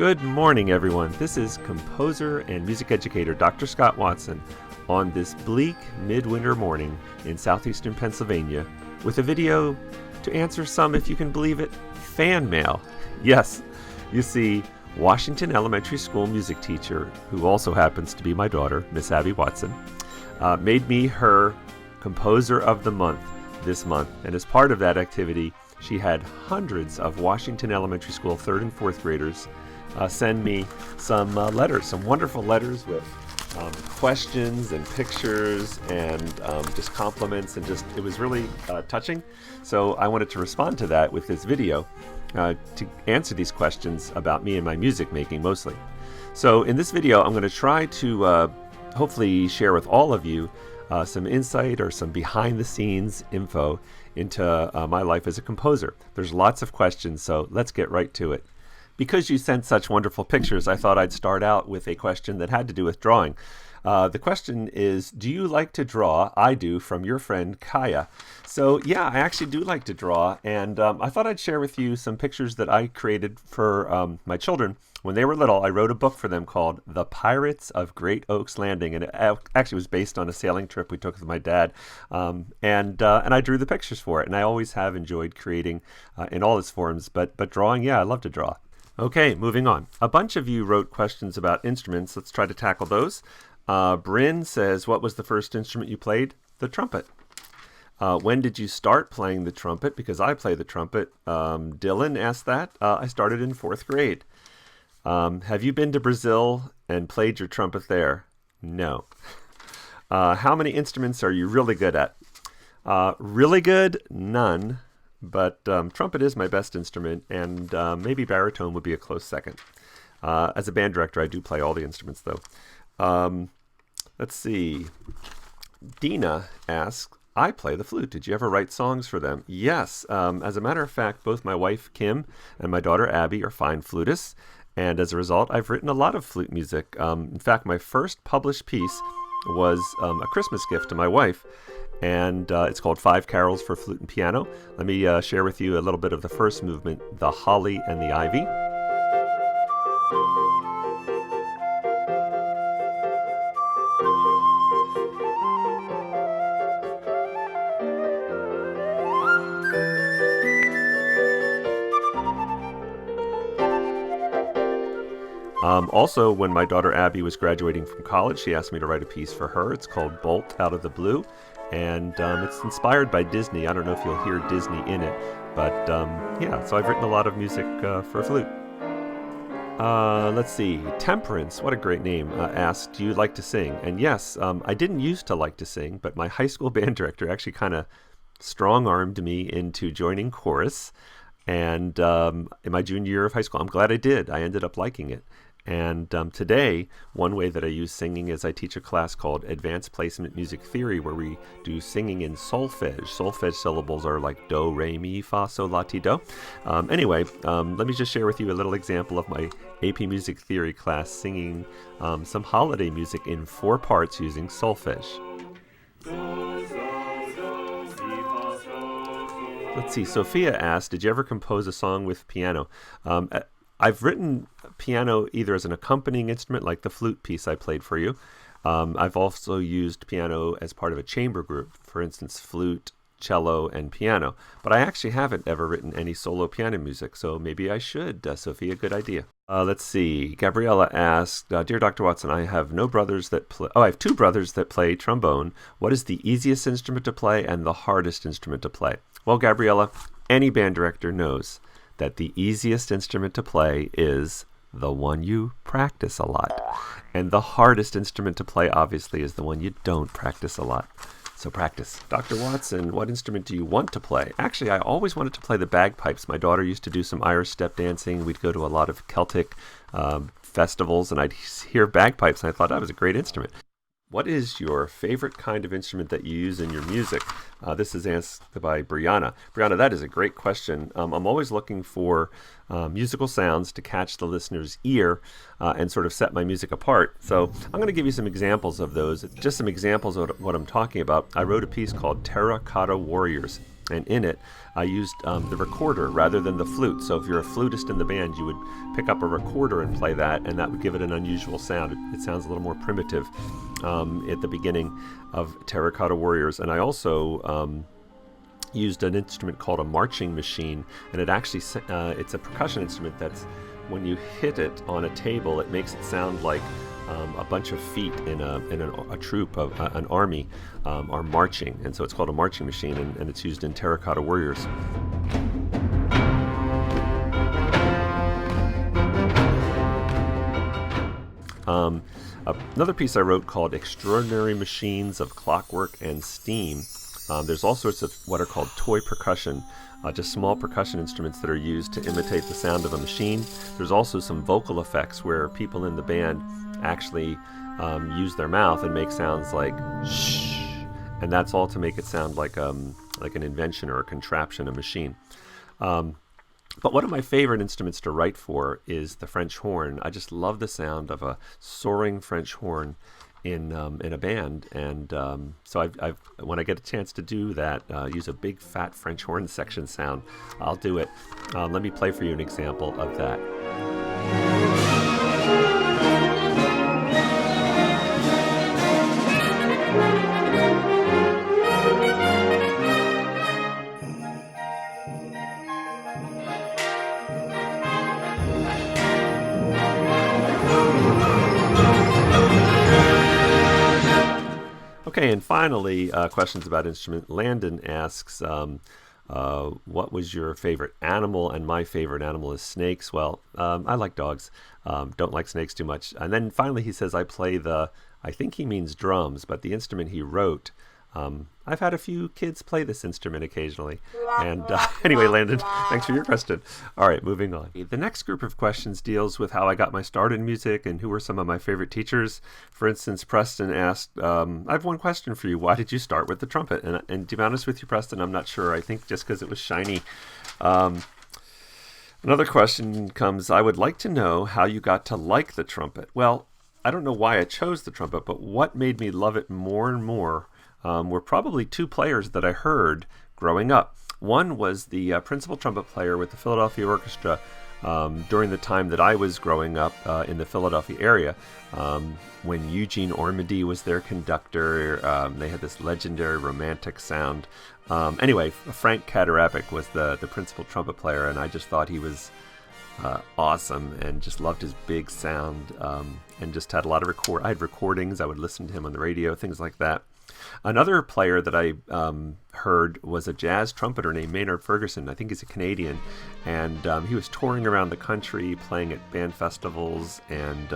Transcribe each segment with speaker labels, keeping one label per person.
Speaker 1: Good morning, everyone. This is composer and music educator Dr. Scott Watson on this bleak midwinter morning in southeastern Pennsylvania with a video to answer some, if you can believe it, fan mail. Yes, you see, Washington Elementary School music teacher, who also happens to be my daughter, Miss Abby Watson, made me her Composer of the Month this month. And as part of that activity, she had hundreds of Washington Elementary School 3rd and 4th graders send me some letters, some wonderful letters with questions and pictures and just compliments, and just it was really touching. So I wanted to respond to that with this video to answer these questions about me and my music making mostly. So in this video, I'm going to try to hopefully share with all of you some insight or some behind the scenes info into my life as a composer. There's lots of questions, so let's get right to it. Because you sent such wonderful pictures, I thought I'd start out with a question that had to do with drawing. The question is, do you like to draw? I do, from your friend Kaya. So yeah, I actually do like to draw, and I thought I'd share with you some pictures that I created for my children. When they were little, I wrote a book for them called The Pirates of Great Oaks Landing, and it actually was based on a sailing trip we took with my dad, and I drew the pictures for it, and I always have enjoyed creating in all its forms, but drawing, yeah, I love to draw. Okay, moving on. A bunch of you wrote questions about instruments. Let's try to tackle those. Bryn says, what was the first instrument you played? The trumpet. When did you start playing the trumpet? Because I play the trumpet. Dylan asked that. I started in 4th grade. Have you been to Brazil and played your trumpet there? No. How many instruments are you really good at? Really good? None. But trumpet is my best instrument, and maybe baritone would be a close second. As a band director, I do play all the instruments, though. Let's see. Dina asks, I play the flute. Did you ever write songs for them? Yes. As a matter of fact, both my wife, Kim, and my daughter, Abby, are fine flutists. And as a result, I've written a lot of flute music. In fact, my first published piece was a Christmas gift to my wife. And it's called 5 Carols for Flute and Piano. Let me share with you a little bit of the first movement, The Holly and the Ivy. Also, when my daughter Abby was graduating from college, she asked me to write a piece for her. It's called Bolt Out of the Blue. And it's inspired by Disney. I don't know if you'll hear Disney in it, but yeah, so I've written a lot of music for flute. Let's see, Temperance, what a great name, asked, do you like to sing? And yes, I didn't used to like to sing, but my high school band director actually kind of strong-armed me into joining chorus. And in my junior year of high school, I'm glad I did. I ended up liking it. And today, one way that I use singing is I teach a class called Advanced Placement Music Theory, where we do singing in solfege. Solfege syllables are like do, re, mi, fa, sol, la, ti, do. Anyway, let me just share with you a little example of my AP Music Theory class singing some holiday music in 4 parts using solfege. Let's see, Sophia asked, did you ever compose a song with piano? I've written piano either as an accompanying instrument, like the flute piece I played for you. I've also used piano as part of a chamber group, for instance, flute, cello, and piano. But I actually haven't ever written any solo piano music, so maybe I should. Sophia, good idea. Let's see. Gabriella asked, Dear Dr. Watson, I have no brothers that play... Oh, I have 2 brothers that play trombone. What is the easiest instrument to play and the hardest instrument to play? Well, Gabriella, any band director knows that the easiest instrument to play is the one you practice a lot. And the hardest instrument to play, obviously, is the one you don't practice a lot. So practice. Dr. Watson, what instrument do you want to play? Actually, I always wanted to play the bagpipes. My daughter used to do some Irish step dancing. We'd go to a lot of Celtic festivals, and I'd hear bagpipes, and I thought that was a great instrument. What is your favorite kind of instrument that you use in your music? This is asked by Brianna. Brianna, that is a great question. I'm always looking for musical sounds to catch the listener's ear and sort of set my music apart. So I'm going to give you some examples of those, just some examples of what I'm talking about. I wrote a piece called Terracotta Warriors. And in it, I used the recorder rather than the flute. So if you're a flutist in the band, you would pick up a recorder and play that, and that would give it an unusual sound. It sounds a little more primitive at the beginning of Terracotta Warriors. And I also used an instrument called a marching machine, and it actually it's a percussion instrument that's, when you hit it on a table, it makes it sound like a bunch of feet in a troop of an army are marching, and so it's called a marching machine, and it's used in Terracotta Warriors. Another piece I wrote called Extraordinary Machines of Clockwork and Steam. There's all sorts of what are called toy percussion, just small percussion instruments that are used to imitate the sound of a machine. There's also some vocal effects where people in the band actually use their mouth and make sounds like shh, and that's all to make it sound like an invention or a contraption, a machine. But one of my favorite instruments to write for is the French horn. I just love the sound of a soaring French horn in a band, and so I've when I get a chance to do that, use a big fat French horn section sound, I'll do it. Let me play for you an example of that. Okay, and finally, questions about instrument. Landon asks, what was your favorite animal? And my favorite animal is snakes. Well, I like dogs, don't like snakes too much. And then finally he says, I think he means drums, but the instrument he wrote, I've had a few kids play this instrument occasionally. And anyway, Landon, thanks for your question. All right, moving on. The next group of questions deals with how I got my start in music and who were some of my favorite teachers. For instance, Preston asked, I have one question for you. Why did you start with the trumpet? And to be honest with you, Preston, I'm not sure. I think just because it was shiny. Another question comes, I would like to know how you got to like the trumpet. Well, I don't know why I chose the trumpet, but what made me love it more and more were probably two players that I heard growing up. One was the principal trumpet player with the Philadelphia Orchestra during the time that I was growing up in the Philadelphia area, when Eugene Ormandy was their conductor. They had this legendary romantic sound. Anyway, Frank Kaderabek was the principal trumpet player, and I just thought he was awesome and just loved his big sound, and just had a lot of I had recordings. I would listen to him on the radio, things like that. Another player that I heard was a jazz trumpeter named Maynard Ferguson. I think he's a Canadian, and he was touring around the country playing at band festivals and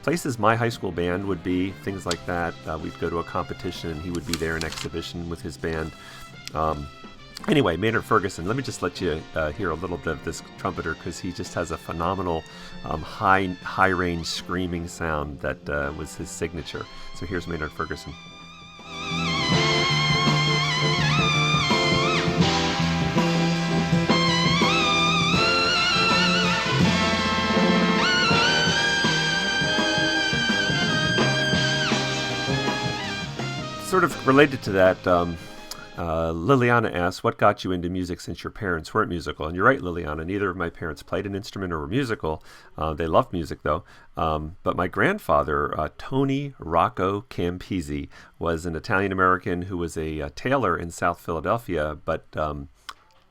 Speaker 1: places my high school band would be, things like that. We'd go to a competition and he would be there in exhibition with his band. Anyway, Maynard Ferguson, let me just let you hear a little bit of this trumpeter, because he just has a phenomenal high range screaming sound that was his signature. So here's Maynard Ferguson. Sort of related to that, Liliana asks, what got you into music since your parents weren't musical? And you're right, Liliana, neither of my parents played an instrument or were musical. They loved music, though. But my grandfather, Tony Rocco Campisi, was an Italian-American who was a tailor in South Philadelphia, but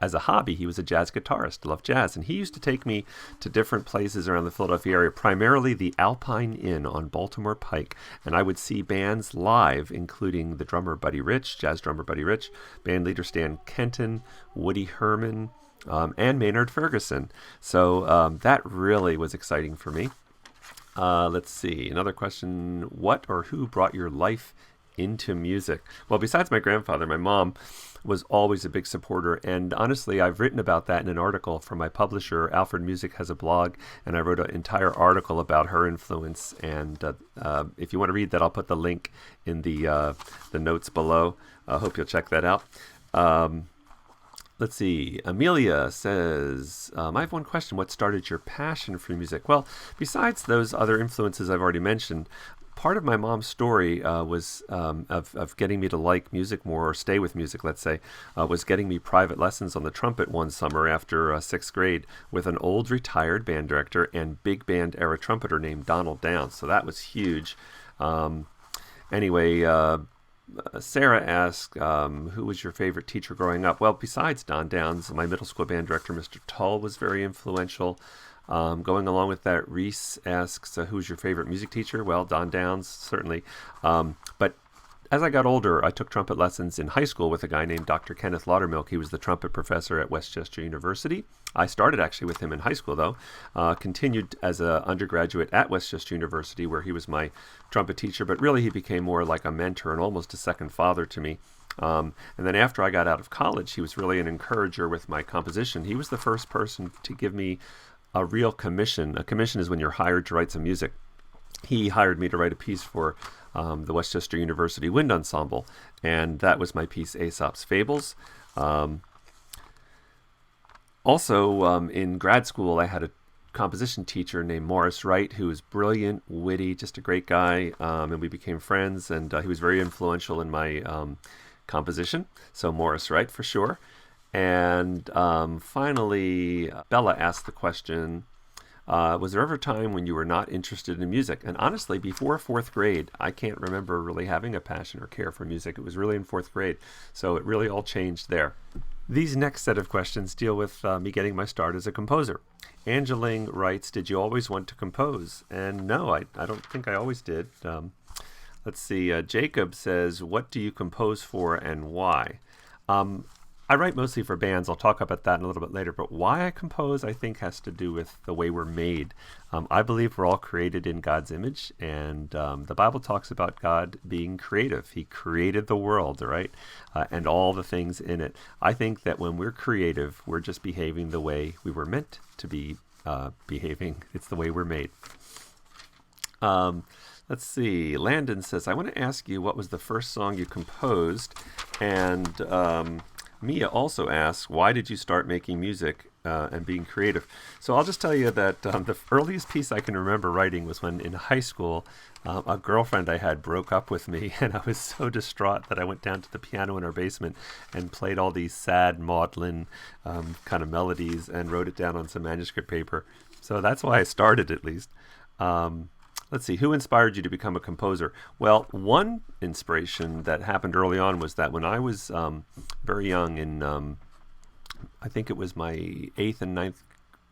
Speaker 1: as a hobby, he was a jazz guitarist, loved jazz, and he used to take me to different places around the Philadelphia area, primarily the Alpine Inn on Baltimore Pike, and I would see bands live, including the drummer Buddy Rich, jazz drummer Buddy Rich, band leader Stan Kenton, Woody Herman, and Maynard Ferguson. So that really was exciting for me. Let's see, another question, what or who brought your life into music? Well, besides my grandfather, my mom was always a big supporter, and honestly, I've written about that in an article from my publisher. Alfred Music has a blog, and I wrote an entire article about her influence, and if you want to read that, I'll put the link in the notes below. I hope you'll check that out. Let's see, Amelia says, I have one question. What started your passion for music? Well, besides those other influences I've already mentioned, part of my mom's story was of getting me to like music more, or stay with music, let's say, was getting me private lessons on the trumpet one summer after sixth grade with an old retired band director and big band era trumpeter named Donald Downs. So that was huge. Anyway, Sarah asked, who was your favorite teacher growing up? Well, besides Don Downs, my middle school band director, Mr. Tull, was very influential. Going along with that, Reese asks, who's your favorite music teacher? Well, Don Downs, certainly. But as I got older, I took trumpet lessons in high school with a guy named Dr. Kenneth Laudermilk. He was the trumpet professor at Westchester University. I started actually with him in high school, though. Continued as an undergraduate at Westchester University, where he was my trumpet teacher. But really, he became more like a mentor and almost a second father to me. And then after I got out of college, he was really an encourager with my composition. He was the first person to give me a real commission. A commission is when you're hired to write some music. He hired me to write a piece for the Westchester University Wind Ensemble, and that was my piece, Aesop's Fables. Also, in grad school, I had a composition teacher named Morris Wright, who was brilliant, witty, just a great guy, and we became friends, and he was very influential in my composition. So Morris Wright, for sure. And finally, Bella asked the question, was there ever a time when you were not interested in music? And honestly, before fourth grade, I can't remember really having a passion or care for music. It was really in fourth grade. So it really all changed there. These next set of questions deal with me getting my start as a composer. Angeline writes, did you always want to compose? And no, I don't think I always did. Let's see. Jacob says, what do you compose for and why? I write mostly for bands. I'll talk about that in a little bit later. But why I compose, I think, has to do with the way we're made. I believe we're all created in God's image. And the Bible talks about God being creative. He created the world, right? And all the things in it. I think that when we're creative, we're just behaving the way we were meant to be behaving. It's the way we're made. Let's see. Landon says, I want to ask you what was the first song you composed? And Mia also asks, why did you start making music and being creative? So I'll just tell you that the earliest piece I can remember writing was when in high school, a girlfriend I had broke up with me, and I was so distraught that I went down to the piano in our basement and played all these sad maudlin kind of melodies and wrote it down on some manuscript paper. So that's why I started, at least. Let's see, who inspired you to become a composer? Well, one inspiration that happened early on was that when I was very young, in I think it was my 8th and 9th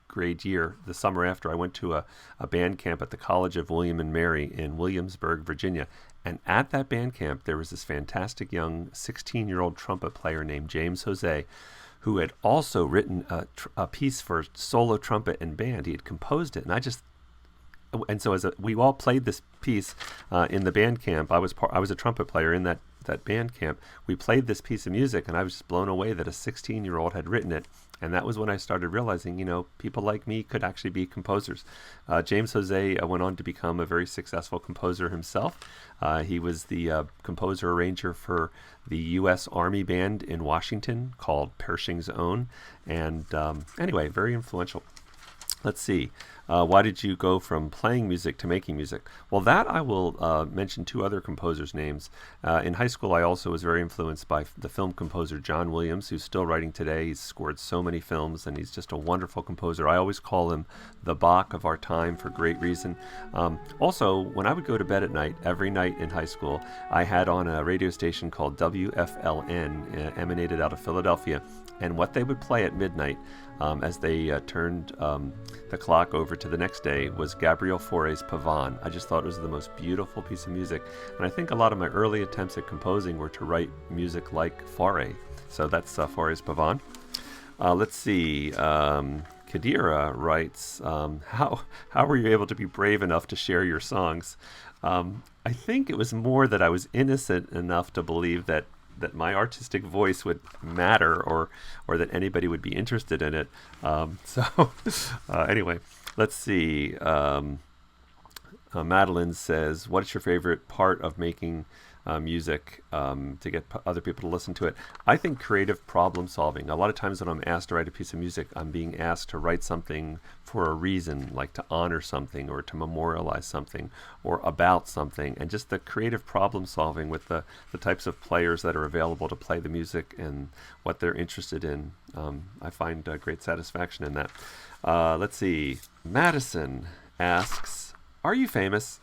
Speaker 1: grade year, the summer after, I went to a band camp at the College of William and Mary in Williamsburg, Virginia. And at that band camp, there was this fantastic young 16-year-old trumpet player named James Jose, who had also written a piece for solo trumpet and band. He had composed it, and so we all played this piece in the band camp. I was a trumpet player in that band camp. We played this piece of music, and I was just blown away that a 16-year-old had written it. And that was when I started realizing, people like me could actually be composers. James Jose went on to become a very successful composer himself. He was the composer arranger for the U.S. Army Band in Washington called Pershing's Own. And anyway, very influential. Let's see. Why did you go from playing music to making music? Well, that I will mention two other composers' names. In high school, I also was very influenced by the film composer John Williams, who's still writing today. He's scored so many films, and he's just a wonderful composer. I always call him the Bach of our time for great reason. Also, when I would go to bed at night, every night in high school, I had on a radio station called WFLN, emanated out of Philadelphia, and what they would play at midnight as they turned the clock over to the next day was Gabriel Fauré's Pavane. I just thought it was the most beautiful piece of music, and I think a lot of my early attempts at composing were to write music like Fauré. So that's Fauré's Pavane. Let's see. Kadira writes, how were you able to be brave enough to share your songs? I think it was more that I was innocent enough to believe that my artistic voice would matter, or that anybody would be interested in it. Anyway, let's see. Madeline says, what is your favorite part of making music to get other people to listen to it. I think creative problem solving. A lot of times when I'm asked to write a piece of music, I'm being asked to write something for a reason, like to honor something or to memorialize something or about something. And just the creative problem solving with the types of players that are available to play the music and what they're interested in. I find great satisfaction in that. Let's see. Madison asks, are you famous?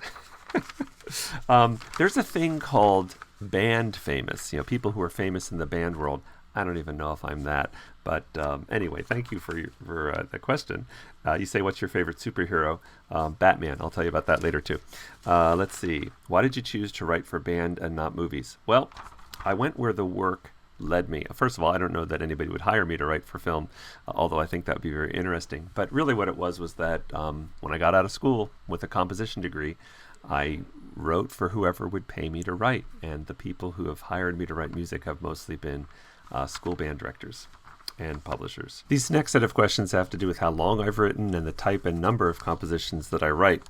Speaker 1: There's a thing called band famous, people who are famous in the band world. I don't even know if I'm that, but anyway, thank you for the question. You say, what's your favorite superhero? Batman. I'll tell you about that later too. Let's see. Why did you choose to write for band and not movies? Well, I went where the work led me. First of all, I don't know that anybody would hire me to write for film, although I think that would be very interesting. But really what it was that when I got out of school with a composition degree, I wrote for whoever would pay me to write. And the people who have hired me to write music have mostly been school band directors and publishers. These next set of questions have to do with how long I've written and the type and number of compositions that I write.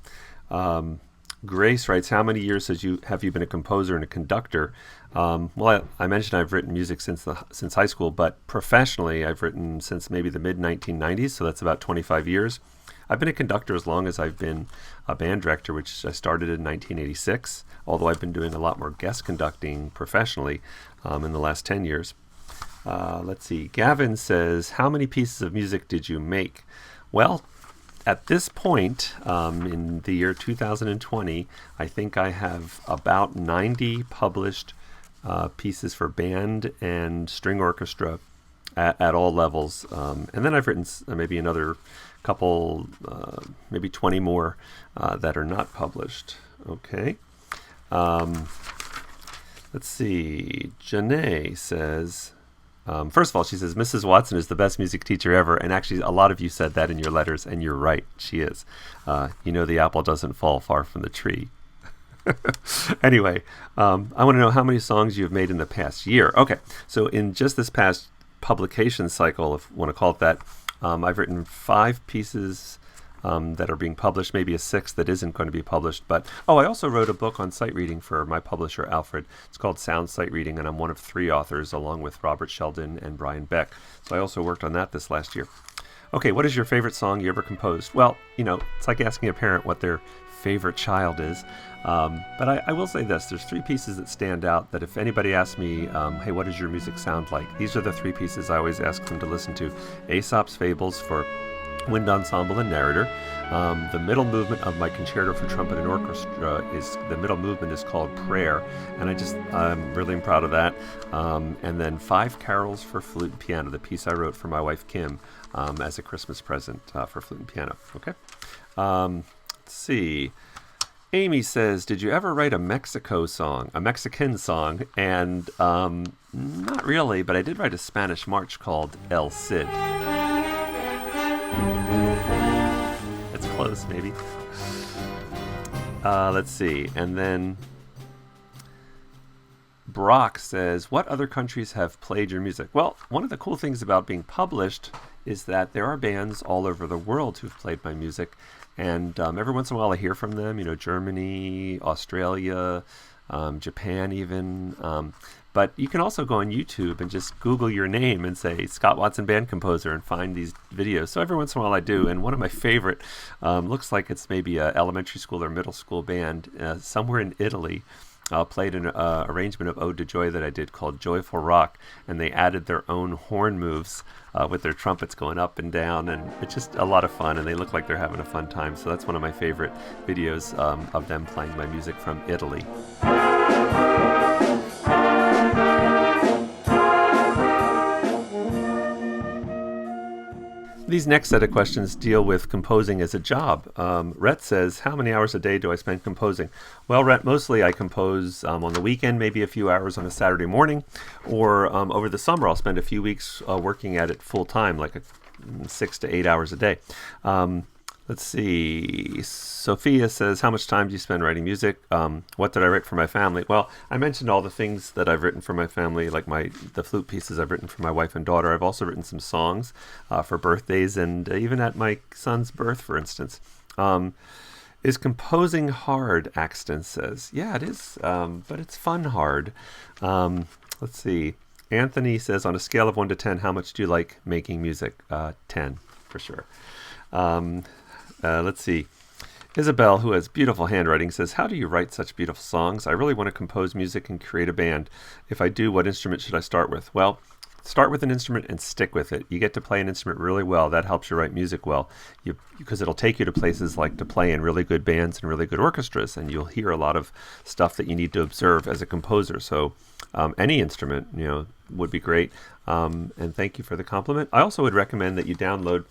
Speaker 1: Grace writes, how many years have you been a composer and a conductor? Well, I mentioned I've written music since high school, but professionally I've written since maybe the mid-1990s, so that's about 25 years. I've been a conductor as long as I've been a band director, which I started in 1986, although I've been doing a lot more guest conducting professionally in the last 10 years. Let's see. Gavin says, how many pieces of music did you make? Well, at this point, in the year 2020, I think I have about 90 published pieces for band and string orchestra at all levels. And then I've written maybe another couple, maybe 20 more that are not published. Okay. Let's see. Janae says, first of all, she says, Mrs. Watson is the best music teacher ever. And actually, a lot of you said that in your letters, and you're right. She is. The apple doesn't fall far from the tree. Anyway, I want to know how many songs you've made in the past year. Okay, so in just this past publication cycle, if you want to call it that, I've written 5 pieces that are being published, maybe a 6th that isn't going to be published. But I also wrote a book on sight reading for my publisher, Alfred. It's called Sound Sight Reading, and I'm one of 3 authors along with Robert Sheldon and Brian Beck. So I also worked on that this last year. Okay, what is your favorite song you ever composed? Well, it's like asking a parent what their favorite child is. But I will say this, there's 3 pieces that stand out that if anybody asks me, hey, what does your music sound like? These are the 3 pieces I always ask them to listen to. Aesop's Fables for wind ensemble and narrator. The middle movement of my concerto for trumpet and orchestra the middle movement is called Prayer, and I'm really proud of that. And then 5 carols for flute and piano, the piece I wrote for my wife Kim as a Christmas present for flute and piano. Okay. Let's see. Amy says, did you ever write a Mexican song? And not really, but I did write a Spanish march called El Cid. It's close, maybe. Let's see. And then Brock says, what other countries have played your music? Well, one of the cool things about being published is that there are bands all over the world who've played my music. And every once in a while I hear from them, Germany, Australia, Japan even. But you can also go on YouTube and just Google your name and say Scott Watson Band Composer and find these videos. So every once in a while I do. And one of my favorite, looks like it's maybe an elementary school or middle school band somewhere in Italy. Played an arrangement of Ode to Joy that I did called Joyful Rock, and they added their own horn moves with their trumpets going up and down, and it's just a lot of fun, and they look like they're having a fun time. So that's one of my favorite videos of them playing my music from Italy. These next set of questions deal with composing as a job. Rhett says, how many hours a day do I spend composing? Well, Rhett, mostly I compose on the weekend, maybe a few hours on a Saturday morning, or over the summer I'll spend a few weeks working at it full time, like 6 to 8 hours a day. Let's see. Sophia says, how much time do you spend writing music? What did I write for my family? Well, I mentioned all the things that I've written for my family, like the flute pieces I've written for my wife and daughter. I've also written some songs for birthdays and even at my son's birth, for instance. Is composing hard? Axton says. Yeah, it is, but it's fun hard. Let's see. Anthony says, on a scale of 1 to 10, how much do you like making music? 10, for sure. Let's see. Isabel, who has beautiful handwriting, says, how do you write such beautiful songs? I really want to compose music and create a band. If I do, what instrument should I start with? Well, start with an instrument and stick with it. You get to play an instrument really well. That helps you write music well, because it'll take you to places like to play in really good bands and really good orchestras, and you'll hear a lot of stuff that you need to observe as a composer. So any instrument, would be great. And thank you for the compliment. I also would recommend that you download,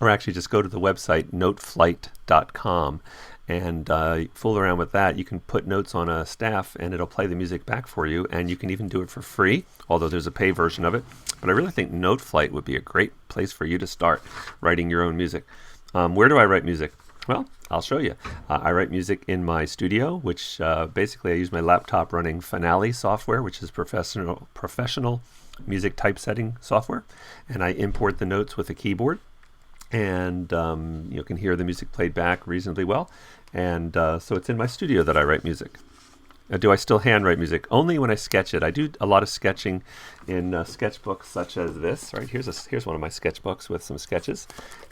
Speaker 1: or actually just go to the website noteflight.com and fool around with that. You can put notes on a staff and it'll play the music back for you, and you can even do it for free, although there's a pay version of it. But I really think Noteflight would be a great place for you to start writing your own music. Where do I write music? Well, I'll show you. I write music in my studio, which basically I use my laptop running Finale software, which is professional music typesetting software, and I import the notes with a keyboard. And you can hear the music played back reasonably well. And so it's in my studio that I write music. Do I still handwrite music? Only when I sketch it. I do a lot of sketching in sketchbooks such as this. Right, here's one of my sketchbooks with some sketches.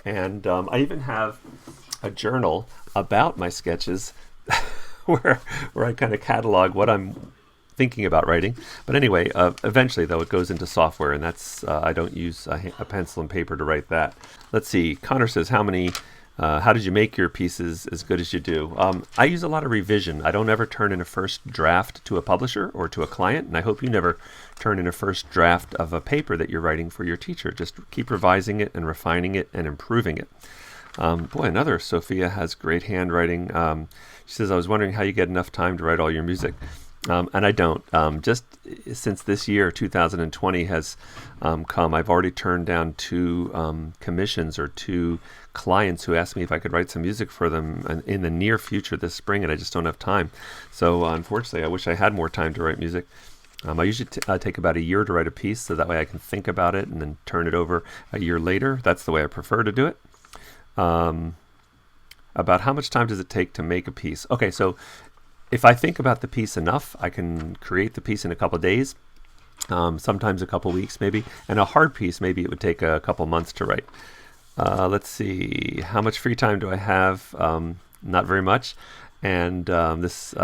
Speaker 1: And I even have a journal about my sketches where I kind of catalog what I'm thinking about writing. But anyway, eventually though it goes into software, and that's I don't use a pencil and paper to write that. Let's see. Connor says, how did you make your pieces as good as you do? I use a lot of revision. I don't ever turn in a first draft to a publisher or to a client, and I hope you never turn in a first draft of a paper that you're writing for your teacher. Just keep revising it and refining it and improving it. Another Sophia has great handwriting. She says, I was wondering how you get enough time to write all your music. And I don't. Just since this year, 2020 has come, I've already turned down 2 commissions or 2 clients who asked me if I could write some music for them in the near future this spring, and I just don't have time. So unfortunately, I wish I had more time to write music. I usually take about a year to write a piece, so that way I can think about it and then turn it over a year later. That's the way I prefer to do it. About how much time does it take to make a piece? Okay, so if I think about the piece enough, I can create the piece in a couple of days, sometimes a couple of weeks maybe. And a hard piece, maybe it would take a couple months to write. Let's see, how much free time do I have? Not very much. And this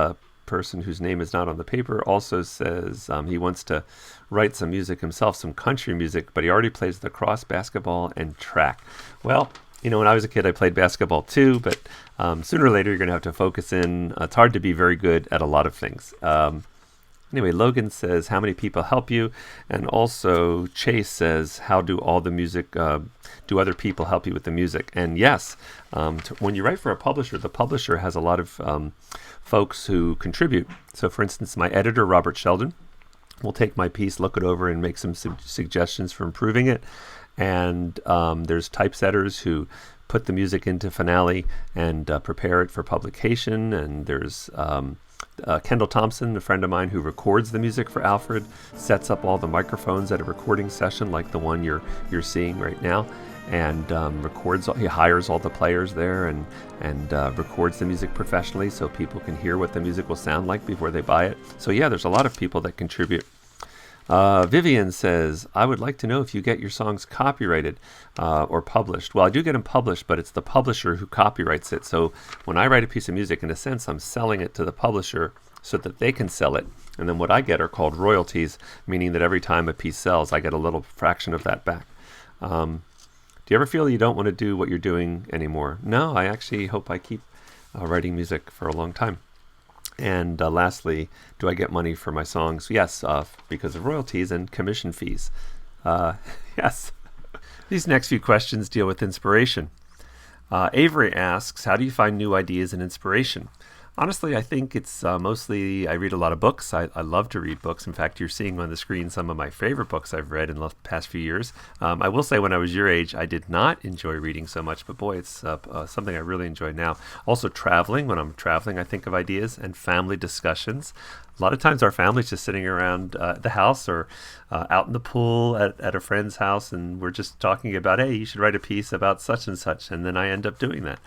Speaker 1: person whose name is not on the paper also says he wants to write some music himself, some country music, but he already plays lacrosse, basketball, and track. Well, when I was a kid, I played basketball too, but sooner or later you're going to have to focus in. It's hard to be very good at a lot of things. Anyway, Logan says, how many people help you? And also Chase says, how do all the music, do other people help you with the music? And yes, when you write for a publisher, the publisher has a lot of folks who contribute. So for instance, my editor, Robert Sheldon, will take my piece, look it over, and make some suggestions for improving it. And there's typesetters who put the music into Finale and prepare it for publication. And there's Kendall Thompson, a friend of mine who records the music for Alfred, sets up all the microphones at a recording session like the one you're seeing right now, and he hires all the players there and records the music professionally so people can hear what the music will sound like before they buy it. So yeah, there's a lot of people that contribute. Vivian says, I would like to know if you get your songs copyrighted or published. Well, I do get them published, but it's the publisher who copyrights it. So when I write a piece of music, in a sense, I'm selling it to the publisher so that they can sell it. And then what I get are called royalties, meaning that every time a piece sells, I get a little fraction of that back. Do you ever feel you don't want to do what you're doing anymore? No, I actually hope I keep writing music for a long time. And lastly, do I get money for my songs? Yes, because of royalties and commission fees. Yes. These next few questions deal with inspiration. Avery asks, how do you find new ideas and inspiration? Honestly, I think it's mostly I read a lot of books. I love to read books. In fact, you're seeing on the screen some of my favorite books I've read in the past few years. I will say when I was your age, I did not enjoy reading so much, but boy, it's something I really enjoy now. Also traveling. When I'm traveling, I think of ideas, and family discussions. A lot of times our family's just sitting around the house or out in the pool at a friend's house, and we're just talking about, hey, you should write a piece about such and such, and then I end up doing that.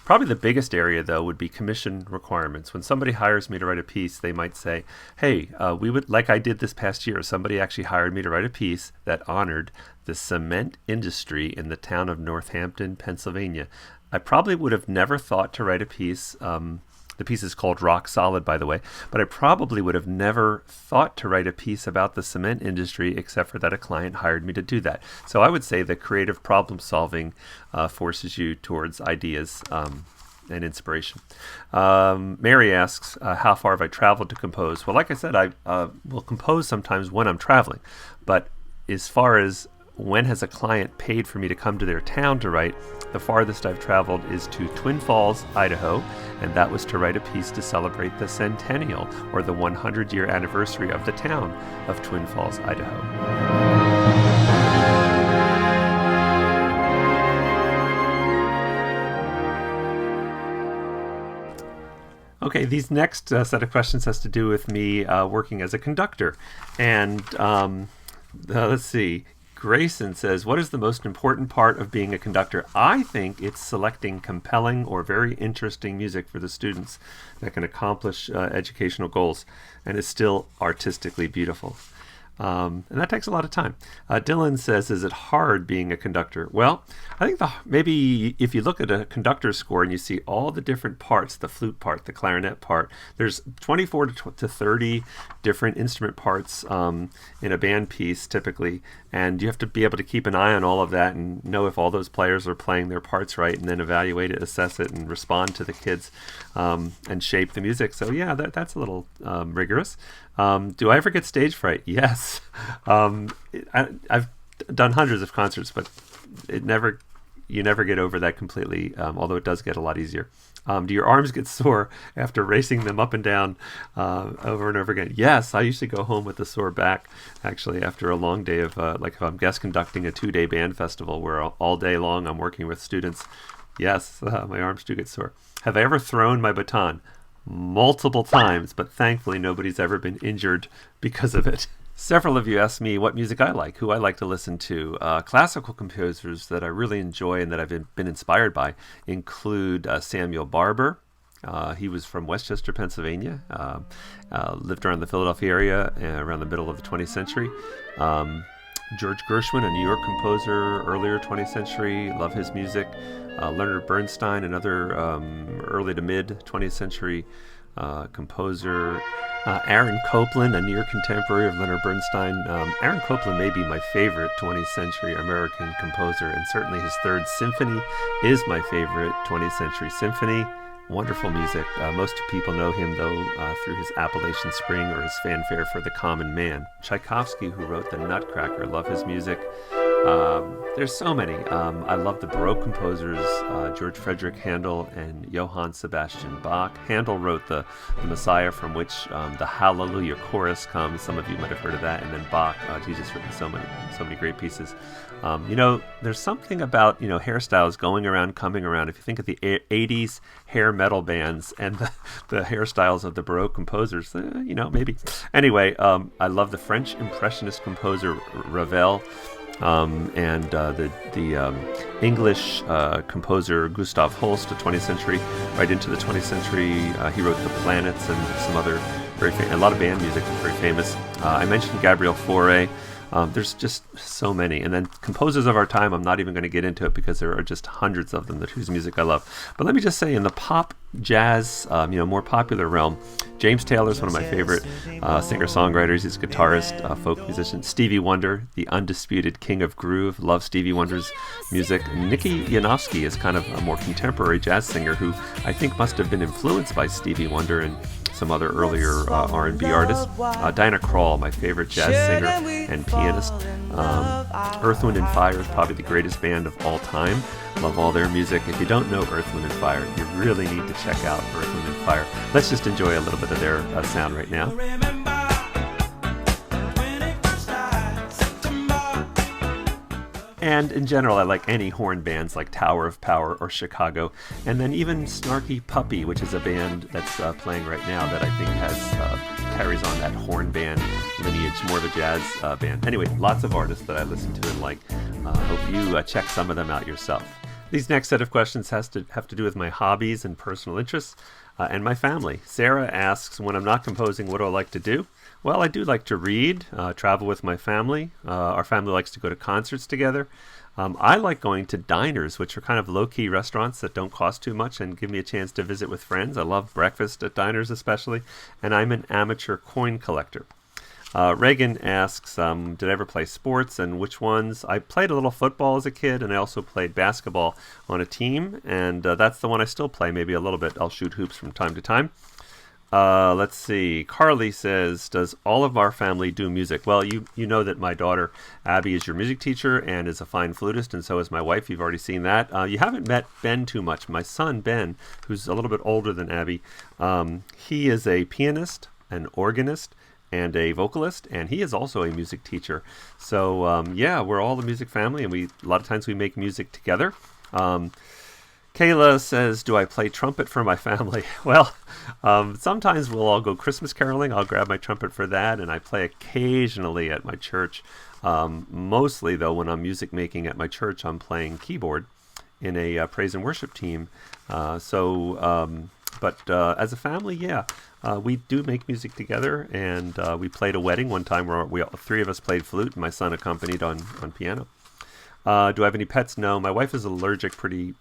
Speaker 1: Probably the biggest area, though, would be commission requirements. When somebody hires me to write a piece, they might say, hey, we would, like I did this past year, somebody actually hired me to write a piece that honored the cement industry in the town of Northampton, Pennsylvania. I probably would have never thought to write a piece. The piece is called Rock Solid, by the way, but I probably would have never thought to write a piece about the cement industry except for that a client hired me to do that. So I would say that creative problem solving forces you towards ideas and inspiration. Mary asks, how far have I traveled to compose? Well, like I said, I will compose sometimes when I'm traveling, but as far as when has a client paid for me to come to their town to write, the farthest I've traveled is to Twin Falls, Idaho, and that was to write a piece to celebrate the centennial, or the 100-year anniversary of the town of Twin Falls, Idaho. Okay, these next set of questions has to do with me working as a conductor. And let's see. Grayson says, what is the most important part of being a conductor? I think it's selecting compelling or very interesting music for the students that can accomplish educational goals and is still artistically beautiful. And that takes a lot of time. Dylan says, is it hard being a conductor? Well, I think maybe if you look at a conductor score and you see all the different parts, the flute part, the clarinet part, there's 24 to 30 different instrument parts in a band piece typically, and you have to be able to keep an eye on all of that and know if all those players are playing their parts right, and then evaluate it, assess it, and respond to the kids and shape the music. So yeah, that's a little rigorous. Do I ever get stage fright? Yes. I've done hundreds of concerts, but you never get over that completely, although it does get a lot easier. Do your arms get sore after racing them up and down over and over again? Yes, I usually go home with a sore back, actually, after a long day of, like if I'm guest conducting a 2-day band festival where all day long I'm working with students. Yes, my arms do get sore. Have I ever thrown my baton? Multiple times, but thankfully nobody's ever been injured because of it. Several of you asked me what music I like, who I like to listen to. Classical composers that I really enjoy and that I've been inspired by include Samuel Barber. He was from Westchester, Pennsylvania, lived around the Philadelphia area around the middle of the 20th century. George Gershwin, a New York composer, earlier 20th century, love his music. Leonard Bernstein, another early to mid 20th century composer. Aaron Copland, a near contemporary of Leonard Bernstein. Aaron Copland may be my favorite 20th century American composer, and certainly his Third Symphony is my favorite 20th century symphony. Wonderful music. Most people know him, though, through his Appalachian Spring or his fanfare for the Common Man. Tchaikovsky, who wrote the Nutcracker, love his music. There's so many. I love the Baroque composers, George Frederick Handel and Johann Sebastian Bach. Handel wrote the Messiah, from which the Hallelujah chorus comes. Some of you might have heard of that. And then Bach, Jesus, written so many great pieces. There's something about, hairstyles going around, coming around. If you think of the 80s hair metal bands and the hairstyles of the Baroque composers, maybe. Anyway, I love the French Impressionist composer Ravel. And the English composer Gustav Holst, the 20th century, right into the 20th century. He wrote The Planets and some other a lot of band music that's very famous. I mentioned Gabriel Fauré. There's just so many. And then composers of our time, I'm not even going to get into it because there are just hundreds of them whose music I love. But let me just say, in the pop, jazz, more popular realm, James Taylor is one of my favorite singer-songwriters. He's a guitarist, folk musician. Stevie Wonder, the undisputed king of groove. Love Stevie Wonder's music. Nicky Yanofsky is kind of a more contemporary jazz singer who I think must have been influenced by Stevie Wonder and some other earlier R&B artists. Diana Krall, my favorite jazz singer and pianist. Earth, Wind & Fire is probably the greatest band of all time. Love all their music. If you don't know Earth, Wind & Fire, you really need to check out Earth, Wind & Fire. Let's just enjoy a little bit of their sound right now. And in general, I like any horn bands like Tower of Power or Chicago. And then even Snarky Puppy, which is a band that's playing right now that I think has carries on that horn band lineage, more of a jazz band. Anyway, lots of artists that I listen to and like. Hope you check some of them out yourself. These next set of questions have to do with my hobbies and personal interests and my family. Sarah asks, when I'm not composing, what do I like to do? Well, I do like to read, travel with my family. Our family likes to go to concerts together. I like going to diners, which are kind of low-key restaurants that don't cost too much and give me a chance to visit with friends. I love breakfast at diners especially, and I'm an amateur coin collector. Reagan asks, did I ever play sports and which ones? I played a little football as a kid, and I also played basketball on a team, and that's the one I still play, maybe a little bit. I'll shoot hoops from time to time. Let's see. Carly says, does all of our family do music? Well, you know that my daughter Abby is your music teacher and is a fine flutist, and so is my wife. You've already seen that. You haven't met Ben too much. My son Ben, who's a little bit older than Abby, he is a pianist, an organist, and a vocalist, and he is also a music teacher. So yeah, we're all a music family, and a lot of times we make music together. Kayla says, do I play trumpet for my family? Well, sometimes we'll all go Christmas caroling. I'll grab my trumpet for that, and I play occasionally at my church. Mostly, though, when I'm music making at my church, I'm playing keyboard in a praise and worship team. But as a family, yeah, we do make music together, and we played a wedding one time where three of us played flute, and my son accompanied on piano. Do I have any pets? No. My wife is allergic pretty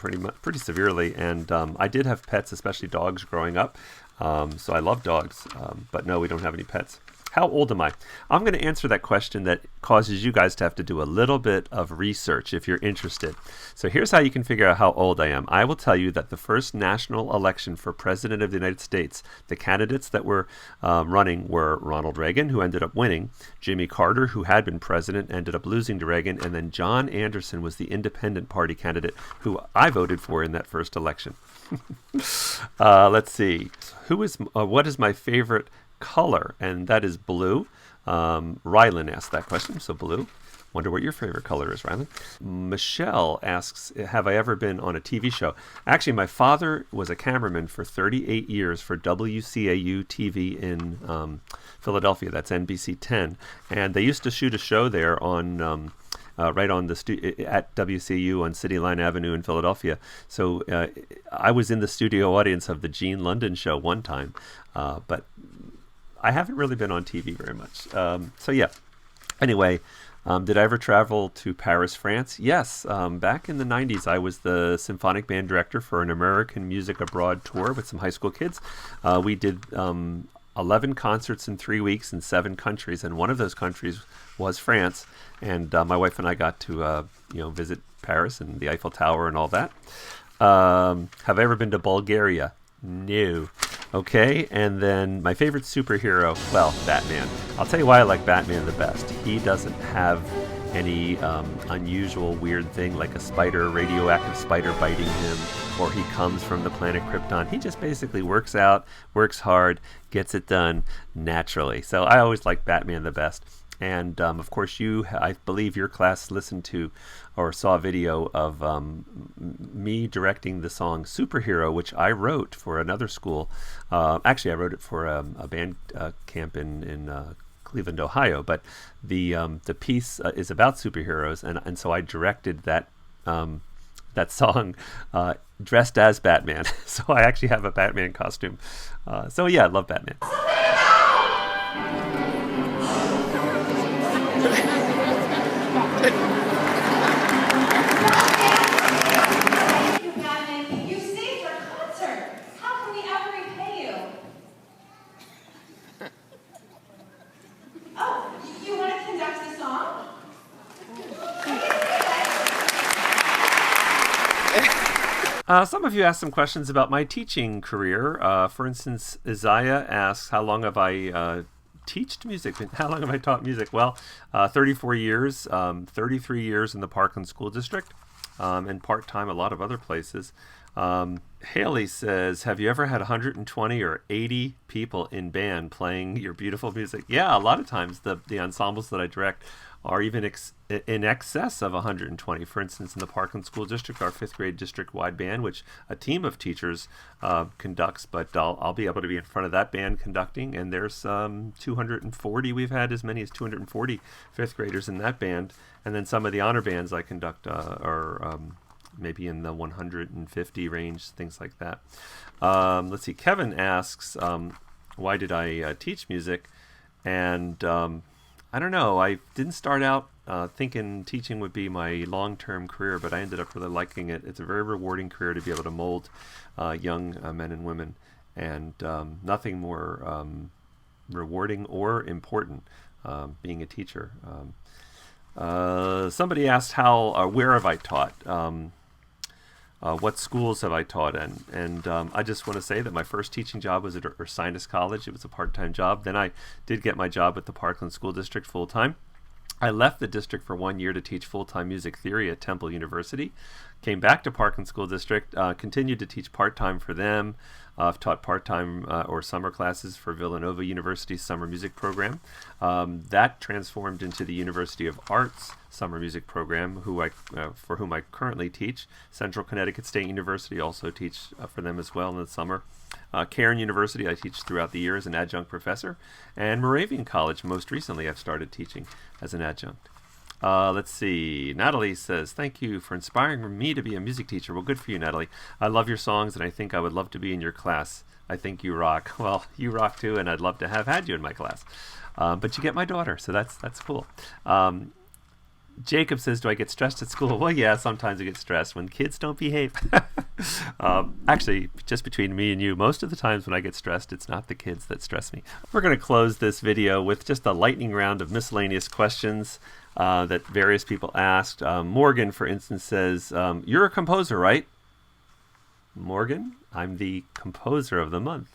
Speaker 1: severely, and I did have pets, especially dogs, growing up. So I love dogs, but no, we don't have any pets. How old am I? I'm going to answer that question that causes you guys to have to do a little bit of research if you're interested. So here's how you can figure out how old I am. I will tell you that the first national election for President of the United States, the candidates that were running were Ronald Reagan, who ended up winning, Jimmy Carter, who had been president, ended up losing to Reagan, and then John Anderson was the Independent Party candidate who I voted for in that first election. Let's see. What is my favorite color? And that is blue. Rylan asked that question, so blue. Wonder what your favorite color is, Rylan. Michelle asks, have I ever been on a TV show? Actually, my father was a cameraman for 38 years for WCAU TV in Philadelphia. That's NBC 10. And they used to shoot a show there on right on at WCAU on City Line Avenue in Philadelphia. So I was in the studio audience of the Gene London show one time, but I haven't really been on TV very much. So yeah. Anyway, did I ever travel to Paris, France? Yes. Back in the 90s, I was the symphonic band director for an American Music Abroad tour with some high school kids. We did 11 concerts in 3 weeks in 7 countries, and one of those countries was France. And my wife and I got to visit Paris and the Eiffel Tower and all that. Have I ever been to Bulgaria? No. Okay, and then my favorite superhero, well, Batman. I'll tell you why I like Batman the best. He doesn't have any unusual weird thing like a radioactive spider biting him, or he comes from the planet Krypton. He just basically works hard, gets it done naturally. So I always like Batman the best. And of course, I believe your class listened to or saw a video of me directing the song Superhero, which I wrote for another school. Actually, I wrote it for a band camp in Cleveland, Ohio. But the piece is about superheroes, and so I directed that song dressed as Batman. So I actually have a Batman costume. So yeah, I love Batman.
Speaker 2: You stayed for a concert. How can we ever repay you? Oh, you want to conduct the song?
Speaker 1: Some of you asked some questions about my teaching career. For instance, Isaiah asks, how long have I taught music? How long have I taught music? Well, 34 years, 33 years in the Parkland School District, and part-time a lot of other places. Haley says, have you ever had 120 or 80 people in band playing your beautiful music? Yeah, a lot of times the ensembles that I direct are even in excess of 120. For instance, in the Parkland School District, our 5th grade district-wide band, which a team of teachers conducts, but I'll be able to be in front of that band conducting, and there's 240. We've had as many as 240 5th graders in that band, and then some of the honor bands I conduct are maybe in the 150 range, things like that. Let's see, Kevin asks, why did I teach music? And I don't know, I didn't start out thinking teaching would be my long-term career, but I ended up really liking it. It's a very rewarding career to be able to mold young men and women, and nothing more rewarding or important being a teacher. Somebody asked where have I taught? What schools have I taught in? And I just want to say that my first teaching job was at Ursinus College. It was a part-time job. Then I did get my job at the Parkland School District full-time. I left the district for 1 year to teach full-time music theory at Temple University. Came back to Parkland School District, continued to teach part-time for them. I've taught part-time or summer classes for Villanova University's summer music program. That transformed into the University of Arts summer music program, for whom I currently teach. Central Connecticut State University also teach for them as well in the summer. Cairn University I teach throughout the year as an adjunct professor. And Moravian College, most recently, I've started teaching as an adjunct. Let's see. Natalie says, thank you for inspiring me to be a music teacher. Well, good for you, Natalie. I love your songs, and I think I would love to be in your class. I think you rock. Well, you rock too, and I'd love to have had you in my class. But you get my daughter, so that's cool. Jacob says, do I get stressed at school? Well, yeah, sometimes I get stressed when kids don't behave. Actually, just between me and you, most of the times when I get stressed, it's not the kids that stress me. We're going to close this video with just a lightning round of miscellaneous questions that various people asked. Morgan, for instance, says, you're a composer, right? Morgan, I'm the composer of the month.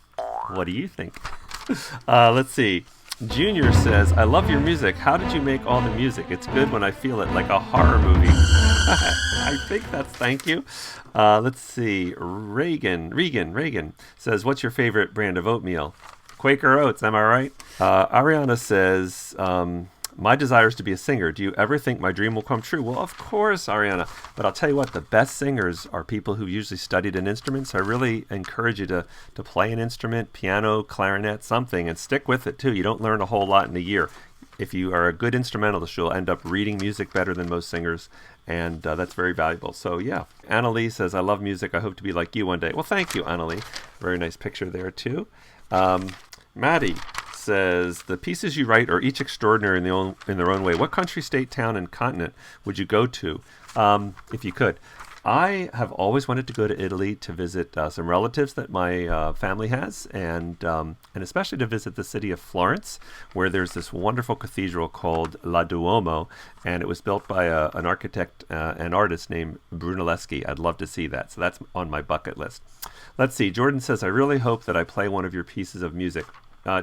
Speaker 1: What do you think? Let's see. Junior says, I love your music. How did you make all the music? It's good when I feel it, like a horror movie. I think that's thank you. Let's see. Regan says, what's your favorite brand of oatmeal? Quaker Oats, am I right? Ariana says, my desire is to be a singer. Do you ever think my dream will come true? Well, of course, Ariana. But I'll tell you what, the best singers are people who usually studied an instrument. So I really encourage you to play an instrument, piano, clarinet, something, and stick with it too. You don't learn a whole lot in a year. If you are a good instrumentalist, you'll end up reading music better than most singers, and that's very valuable. So yeah. Annalie says, I love music. I hope to be like you one day. Well, thank you, Annalie. Very nice picture there too. Maddie says, the pieces you write are each extraordinary in their own way. What country, state, town, and continent would you go to if you could? I have always wanted to go to Italy to visit some relatives that my family has, and especially to visit the city of Florence, where there's this wonderful cathedral called La Duomo, and it was built by an architect and artist named Brunelleschi. I'd love to see that, so that's on my bucket list. Let's see. Jordan says, I really hope that I play one of your pieces of music.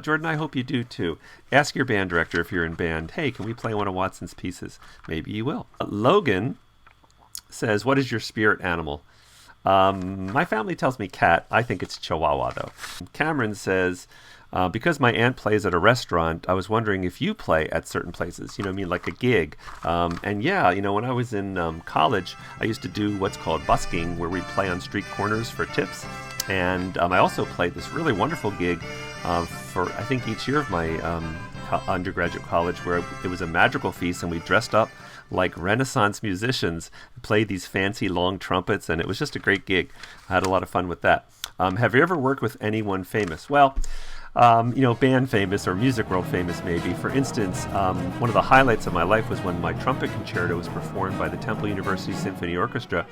Speaker 1: Jordan, I hope you do too. Ask your band director if you're in band, hey, can we play one of Watson's pieces? Maybe you will. Logan says, what is your spirit animal? My family tells me cat. I think it's Chihuahua, though. Cameron says, because my aunt plays at a restaurant, I was wondering if you play at certain places, like a gig. And yeah, when I was in college, I used to do what's called busking, where we play on street corners for tips. And I also played this really wonderful gig for, I think, each year of my undergraduate college, where it was a magical feast, and we dressed up like Renaissance musicians, played these fancy long trumpets, and it was just a great gig. I had a lot of fun with that. Have you ever worked with anyone famous? Well, band famous or music world famous maybe. For instance, one of the highlights of my life was when my trumpet concerto was performed by the Temple University Symphony Orchestra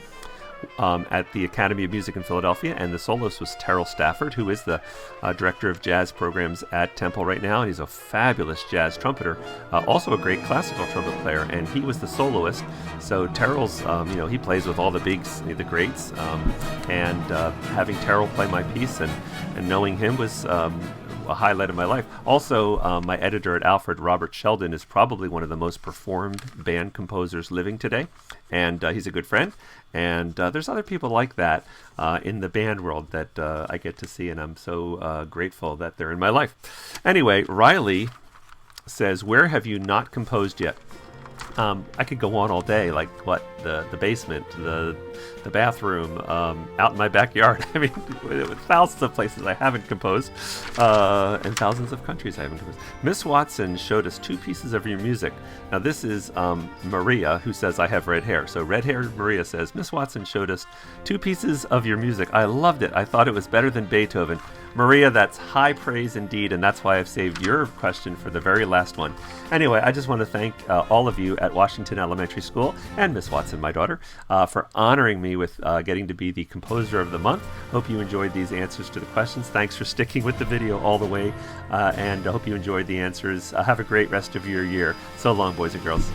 Speaker 1: at the Academy of Music in Philadelphia, and the soloist was Terrell Stafford, who is the director of jazz programs at Temple right now, and he's a fabulous jazz trumpeter, also a great classical trumpet player, and he was the soloist. So Terrell's, he plays with all the bigs, the greats, and having Terrell play my piece and knowing him was a highlight of my life. Also, my editor at Alfred, Robert Sheldon, is probably one of the most performed band composers living today, and he's a good friend. And there's other people like that in the band world that I get to see, and I'm so grateful that they're in my life. Anyway, Riley says, where have you not composed yet? I could go on all day, like the basement, the bathroom, out in my backyard. I mean, with thousands of places I haven't composed, and thousands of countries I haven't composed. Miss Watson showed us 2 pieces of your music. Now this is Maria, who says I have red hair. So red-haired Maria says, Miss Watson showed us 2 pieces of your music. I loved it. I thought it was better than Beethoven. Maria, that's high praise indeed, and that's why I've saved your question for the very last one. Anyway, I just want to thank all of you at Washington Elementary School and Miss Watson, my daughter, for honoring me with getting to be the Composer of the Month. Hope you enjoyed these answers to the questions. Thanks for sticking with the video all the way, and I hope you enjoyed the answers. Have a great rest of your year. So long, boys and girls.